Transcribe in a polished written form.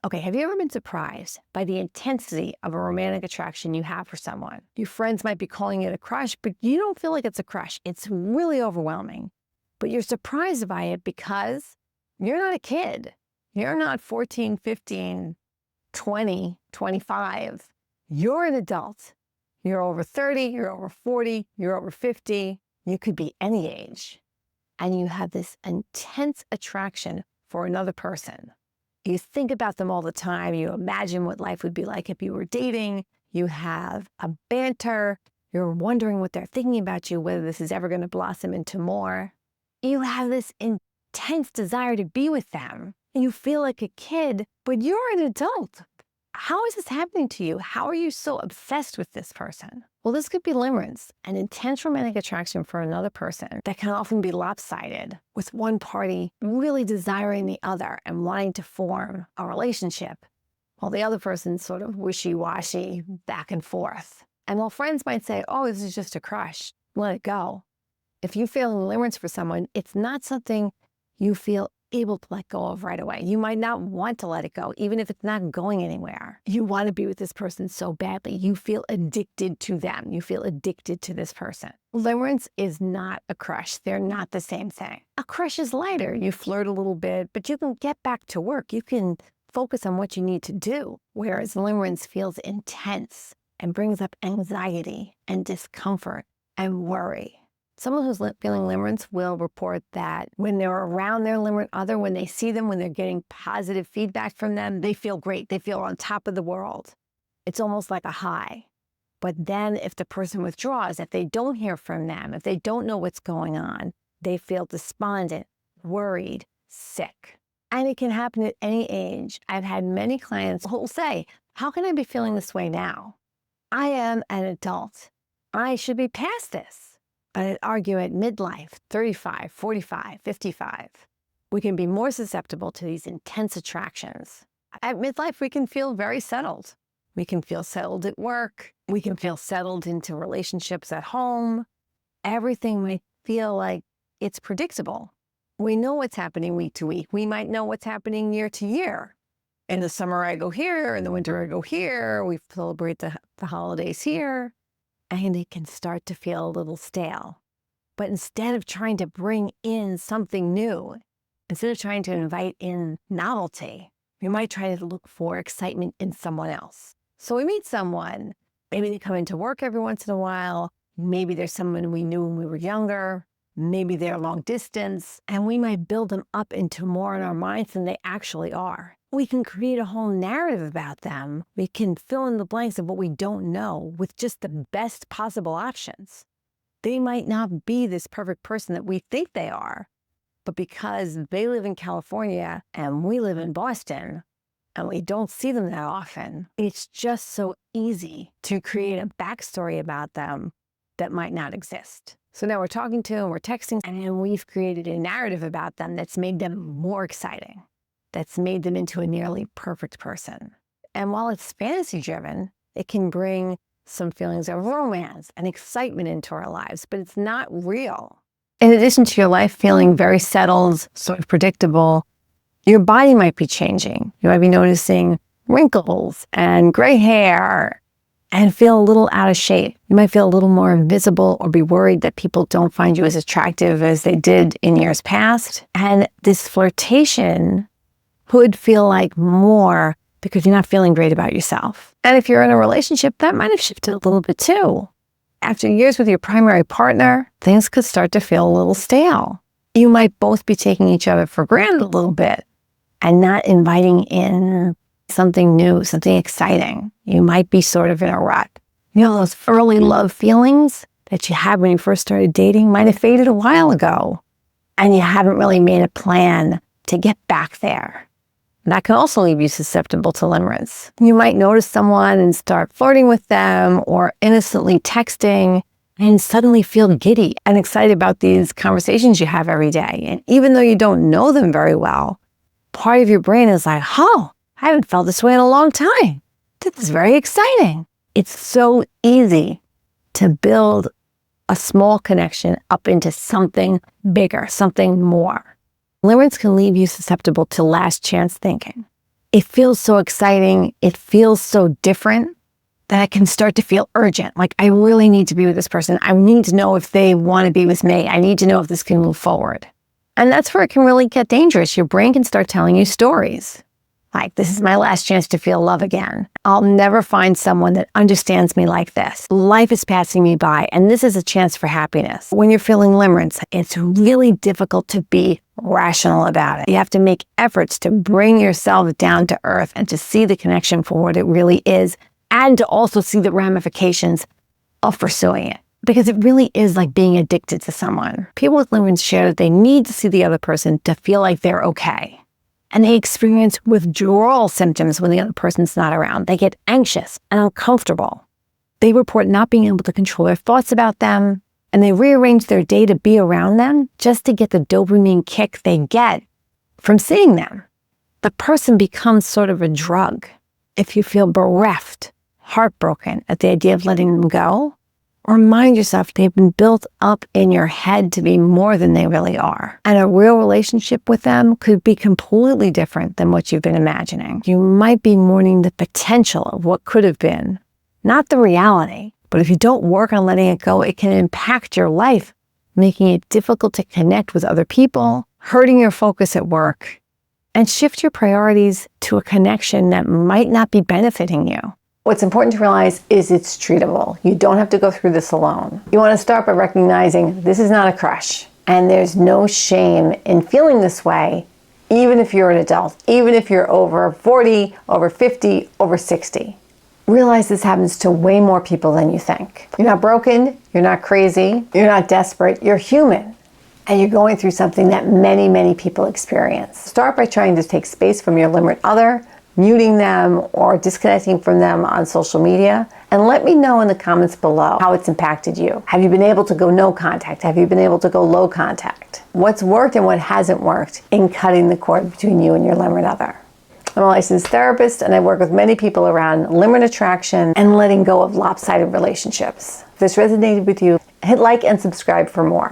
Okay, have you ever been surprised by the intensity of a romantic attraction you have for someone? Your friends might be calling it a crush, but you don't feel like it's a crush. It's really overwhelming. But you're surprised by it because you're not a kid. You're not 14, 15, 20, 25. You're an adult. You're over 30, you're over 40, you're over 50. You could be any age. And you have this intense attraction for another person. You think about them all the time. You imagine what life would be like if you were dating. You have a banter. You're wondering what they're thinking about you, whether this is ever going to blossom into more. You have this intense desire to be with them. You feel like a kid, but you're an adult. How is this happening to you? How are you so obsessed with this person? Well, this could be limerence, an intense romantic attraction for another person that can often be lopsided, with one party really desiring the other and wanting to form a relationship, while the other person's sort of wishy-washy back and forth. And while friends might say, oh, this is just a crush, let it go. If you feel limerence for someone, it's not something you feel able to let go of right away. You might not want to let it go, even if it's not going anywhere. You want to be with this person so badly. You feel addicted to them. You feel addicted to this person. Limerence is not a crush. They're not the same thing. A crush is lighter. You flirt a little bit, but you can get back to work. You can focus on what you need to do. Whereas limerence feels intense and brings up anxiety and discomfort and worry. Someone who's feeling limerence will report that when they're around their limerent other, when they see them, when they're getting positive feedback from them, they feel great. They feel on top of the world. It's almost like a high. But then if the person withdraws, if they don't hear from them, if they don't know what's going on, they feel despondent, worried, sick. And it can happen at any age. I've had many clients who will say, how can I be feeling this way now? I am an adult. I should be past this. I'd argue at midlife, 35, 45, 55, we can be more susceptible to these intense attractions. At midlife, we can feel very settled. We can feel settled at work. We can feel settled into relationships at home. Everything might feel like it's predictable. We know what's happening week to week. We might know what's happening year to year. In the summer, I go here. In the winter, I go here. We celebrate the holidays here. And it can start to feel a little stale. But instead of trying to bring in something new, instead of trying to invite in novelty, we might try to look for excitement in someone else. So we meet someone, maybe they come into work every once in a while, maybe there's someone we knew when we were younger, maybe they're long distance, and we might build them up into more in our minds than they actually are. We can create a whole narrative about them. We can fill in the blanks of what we don't know with just the best possible options. They might not be this perfect person that we think they are, but because they live in California and we live in Boston and we don't see them that often, it's just so easy to create a backstory about them that might not exist. So now we're talking to them, we're texting, and we've created a narrative about them that's made them more exciting, that's made them into a nearly perfect person. And while it's fantasy-driven, it can bring some feelings of romance and excitement into our lives, but it's not real. In addition to your life feeling very settled, sort of predictable, your body might be changing. You might be noticing wrinkles and gray hair and feel a little out of shape. You might feel a little more invisible or be worried that people don't find you as attractive as they did in years past. And this flirtation could feel like more because you're not feeling great about yourself. And if you're in a relationship, that might have shifted a little bit too. After years with your primary partner, things could start to feel a little stale. You might both be taking each other for granted a little bit and not inviting in something new, something exciting. You might be sort of in a rut. You know, those early love feelings that you had when you first started dating might have faded a while ago, and you haven't really made a plan to get back there. That can also leave you susceptible to limerence. You might notice someone and start flirting with them or innocently texting and suddenly feel giddy and excited about these conversations you have every day. And even though you don't know them very well, part of your brain is like, oh, I haven't felt this way in a long time. This is very exciting. It's so easy to build a small connection up into something bigger, something more. Limerence can leave you susceptible to last chance thinking. it feels so exciting, it feels so different that it can start to feel urgent. Like, I really need to be with this person. I need to know if they want to be with me. I need to know if this can move forward. And that's where it can really get dangerous. Your brain can start telling you stories. Like, this is my last chance to feel love again. I'll never find someone that understands me like this. Life is passing me by, and this is a chance for happiness. When you're feeling limerence, it's really difficult to be rational about it. You have to make efforts to bring yourself down to earth and to see the connection for what it really is, and to also see the ramifications of pursuing it. Because it really is like being addicted to someone. People with limerence share that they need to see the other person to feel like they're okay. And they experience withdrawal symptoms when the other person's not around. They get anxious and uncomfortable. They report not being able to control their thoughts about them, and they rearrange their day to be around them just to get the dopamine kick they get from seeing them. The person becomes sort of a drug. If you feel bereft, heartbroken at the idea of letting them go, remind yourself they've been built up in your head to be more than they really are. And a real relationship with them could be completely different than what you've been imagining. You might be mourning the potential of what could have been, not the reality. But if you don't work on letting it go, it can impact your life, making it difficult to connect with other people, hurting your focus at work, and shift your priorities to a connection that might not be benefiting you. What's important to realize is it's treatable. You don't have to go through this alone. You want to start by recognizing this is not a crush, and there's no shame in feeling this way, even if you're an adult, even if you're over 40, over 50, over 60. Realize this happens to way more people than you think. You're not broken, you're not crazy, you're not desperate, you're human. And you're going through something that many, many people experience. Start by trying to take space from your limerent other, muting them or disconnecting from them on social media, and let me know in the comments below how it's impacted you. Have you been able to go no contact? Have you been able to go low contact? What's worked and what hasn't worked in cutting the cord between you and your limerent other? I'm a licensed therapist, and I work with many people around limerent attraction and letting go of lopsided relationships. If this resonated with you, hit like and subscribe for more.